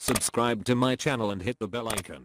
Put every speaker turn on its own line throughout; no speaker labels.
Subscribe to my channel and hit the bell icon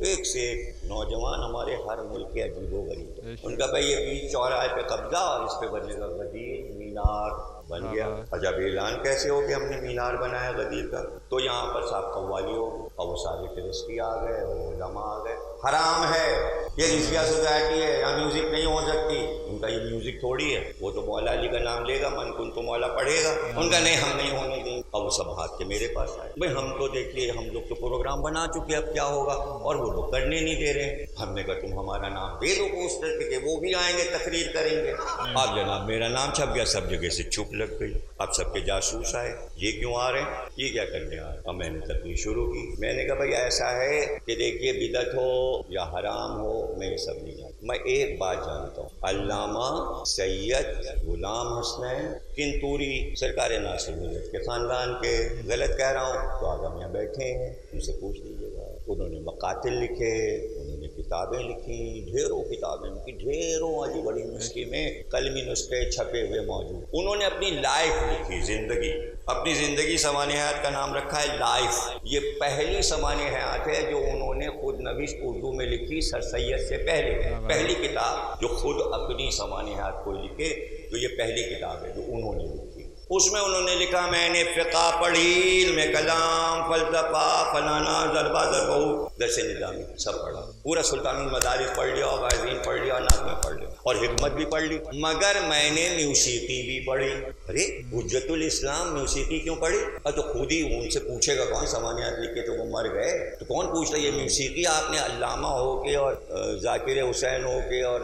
ایک سے ایک نوجوان ہمارے ہر ملک کے عجیب و غریب ہیں. ان کا بھائی یہ بیچ چوراہے پہ قبضہ اور اس پہ بنے گا غدیر مینار بن گیا. اور جب اعلان کیسے ہو کہ ہم نے مینار بنایا غدیر کا, تو یہاں پر صاحب قوالی ہو گئی اور وہ سارے ٹورسٹ آ گئے اور علماء آ گئے. حرام ہے, یہ رضویہ سوسائٹی ہے, یہاں میوزک نہیں ہو سکتی. ان کا یہ میوزک تھوڑی ہے, وہ تو مولا علی کا نام لے گا, من کن تو مولا پڑھے گا. ان کا نہیں, ہم نہیں ہونے دیں. اور وہ سب ہاتھ کے میرے پاس آئے, بھائی ہم تو دیکھیے ہم لوگ تو پروگرام بنا چکے, اب کیا ہوگا, اور وہ لوگ کرنے نہیں دے رہے ہیں. ہم نے کہا تم ہمارا نام دے دو پوسٹر پہ کہ وہ بھی آئیں گے تقریر کریں گے. اب جناب میرا نام چھپ گیا, سب جگہ سے چھپ لگ گئی. اب سب کے جاسوس آئے, یہ کیوں آ رہے ہیں, یہ کیا کرنے آ رہے ہیں. اب میں نے تقریر شروع کی. میں نے کہا بھائی ایسا ہے کہ دیکھیے بدعت ہو یا حرام ہو, میں یہ سب نہیں جانتا. میں ایک بات جانتا ہوں, علامہ سید غلام حسنین کنتوری سرکار ناصر ملت کے خاندان کے. غلط کہہ رہا ہوں تو آگے یہاں بیٹھے ہیں, ان سے پوچھ لیجیے گا. انہوں نے مقاتل لکھے, انہوں نے کتابیں لکھی, ڈھیروں کتابیں کی, ڈھیروں عجیب بڑی نسخے میں قلمی نسخے چھپے ہوئے موجود. انہوں نے اپنی لائف لکھی, زندگی, اپنی زندگی سوانح حیات کا نام رکھا ہے لائف. یہ پہلی سوانح حیات ہے جو انہوں نے خود نوشت اردو میں لکھی, سر سید سے پہلے. پہلی کتاب جو خود اپنی سوانح حیات کو لکھے, تو یہ پہلی کتاب ہے جو انہوں نے لکھی. اس میں انہوں نے لکھا میں نے فقہ پڑھی, علم کلام, فلسفہ, فلانا, ضربہ ضربہ, درس نظامی سب پڑھا. پورا سلطان المدارس پڑھ لیا, اور غازین پڑھ لیا, اور نظمیں پڑھ لیا, اور حکمت بھی پڑھ لی. مگر میں نے موسیقی بھی پڑھی. ارے حجت الاسلام موسیقی کیوں پڑھی؟ تو خود ہی ان سے پوچھے گا کون, سوانحیات لکھے تو وہ مر گئے, تو کون پوچھتا یہ موسیقی آپ نے علامہ ہو کے اور ذاکر حسین ہو کے اور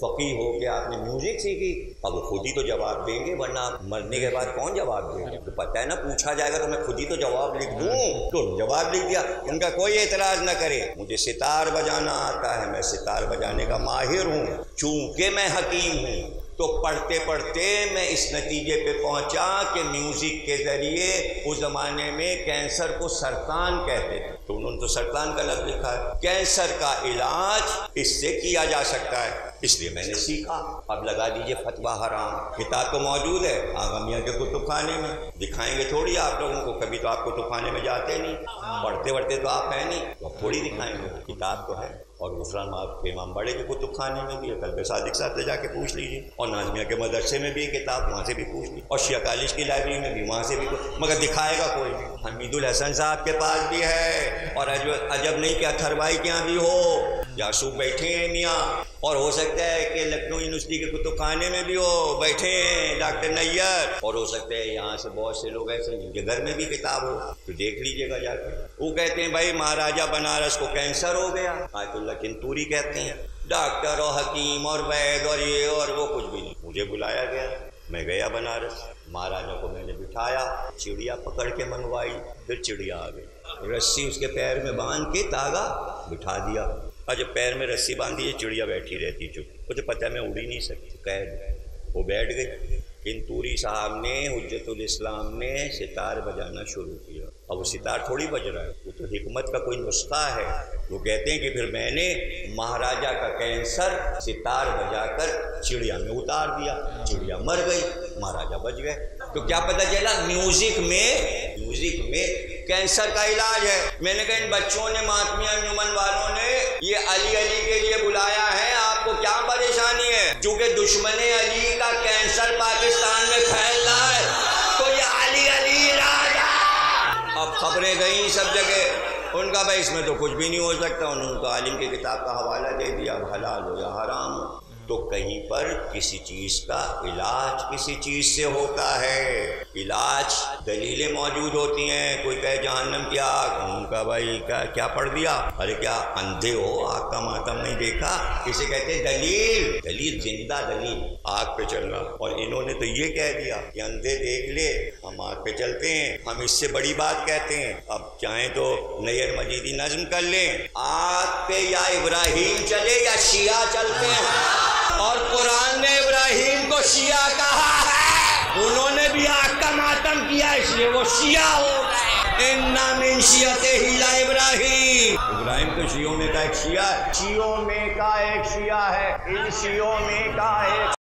فقیہ ہو کے آپ نے میوزک سیکھی؟ اب وہ خود ہی تو جواب دیں گے, ورنہ مرنے کے بعد کون جواب دے گا؟ تو پتہ ہے نا, پوچھا جائے گا تو میں خود ہی تو جواب لکھ دوں. تو جواب لکھ دیا. ان کا کوئی اعتراض نہ کرے, مجھے ستار بجانا آتا ہے, میں ستار بجانے کا ماہر ہوں, چونکہ میں حکیم ہوں. تو پڑھتے پڑھتے میں اس نتیجے پہ پہنچا کہ میوزک کے ذریعے اس زمانے میں کینسر کو سرطان کہتے تھے, تو انہوں نے تو سرطان کا لفظ لکھا ہے. کینسر کا علاج اس سے کیا جا سکتا ہے, اس لیے میں نے سیکھا. اب لگا دیجئے فتویٰ حرام. کتاب تو موجود ہے آغا میاں کے کتب خانے میں, دکھائیں گے تھوڑی آپ لوگوں کو, کبھی تو آپ کتب خانے میں جاتے نہیں, پڑھتے پڑھتے تو آپ ہیں نہیں, تو اب تھوڑی دکھائیں گے. کتاب تو ہے, اور غفران کے امام بڑے کے کتب خانے میں بھی ہے, قلب صادق صاحب سے جا کے پوچھ لیجیے, اور نازمیہ کے مدرسے میں بھی کتاب, وہاں سے بھی پوچھ لیجیے, اور شیعہ کالج کی لائبریری میں بھی, وہاں سے بھی, مگر دکھائے گا کوئی نہیں. حمید الحسن صاحب کے پاس بھی ہے, اور عجب نہیں کہ اتھر بھائی کے یہاں بھی ہو, یاسوب بیٹھے ہیں میاں, اور ہو سکتا ہے کہ لکھنؤ یونیورسٹی کے کتب خانے میں بھی ہو, بیٹھے ہیں ڈاکٹر نیّر, اور ہو سکتا ہے یہاں سے بہت سے لوگ ایسے جن کے گھر میں بھی کتاب ہو, تو دیکھ لیجیے گا جا کے. وہ کہتے ہیں بھائی مہاراجہ بنارس کو کینسر ہو گیا, آیت اللہ کنتوری کہتے ہیں, ڈاکٹر اور حکیم اور وید اور یہ اور وہ کچھ بھی نہیں. مجھے بلایا گیا, میں گیا بنارس, مہاراجہ کو میں نے بٹھایا, چڑیا پکڑ کے منگوائی, پھر چڑیا آ گئی, رسی اس کے پیر میں باندھ کے تاگا بٹھا دیا, اور جب پیر میں رسی باندھی ہے چڑیا بیٹھی رہتی چپ, مجھے پتہ ہے میں اڑ ہی نہیں سکتی, قید. وہ بیٹھ گئی. کنتوری صاحب نے, حجت الاسلام نے ستار بجانا شروع کیا. اب وہ ستار تھوڑی بج رہا ہے, وہ تو حکمت کا کوئی نسخہ ہے. وہ کہتے ہیں کہ پھر میں نے مہاراجہ کا کینسر ستار بجا کر چڑیا میں اتار دیا, چڑیا مر گئی, مہاراجہ بچ گئے. تو کیا پتہ چلا, میوزک میں کینسر کا علاج ہے. میں نے کہا ان بچوں نے, ماتمی انجمن والوں نے یہ علی علی کے لیے بلایا ہے, آپ کو کیا پریشانی ہے؟ چونکہ دشمن علی کا کینسر پاکستان میں پھیل رہا ہے, تو یہ علی علی علاج ہے. اب خبریں گئیں سب جگہ. ان کا بھائی اس میں تو کچھ بھی نہیں ہو سکتا, انہوں نے تو عالم کی کتاب کا حوالہ دے دیا, حلال ہو یا حرام ہو. تو کہیں پر کسی چیز کا علاج کسی چیز سے ہوتا ہے, علاج دلیلیں موجود ہوتی ہیں. کوئی کہے جہنم کی آگ, ان کا بھائی کیا پڑھ دیا, ارے کیا اندھے ہو, آگ کا ماتم نہیں دیکھا؟ اسے کہتے ہیں دلیل, زندہ دلیل, آگ پہ چلنا. اور انہوں نے تو یہ کہہ دیا کہ اندھے دیکھ لے, ہم آگ پہ چلتے ہیں. ہم اس سے بڑی بات کہتے ہیں, اب چاہیں تو نیّر مجیدی نظم کر لیں, آگ پہ یا ابراہیم چلے یا شیعہ چلتے ہیں. اور قرآن نے ابراہیم کو شیعہ کہا ہے, انہوں نے بھی آگ کا ماتم کیا, اس لیے وہ شیعہ ہو گئے. اِنَّ مِن شِیَعَتِهِ لَإِبْرَاہِیم, ابراہیم تو شیعوں میں کا ایک شیعہ ہے, شیعوں میں کا ایک شیعہ ہے, ان شیعوں میں کا ایک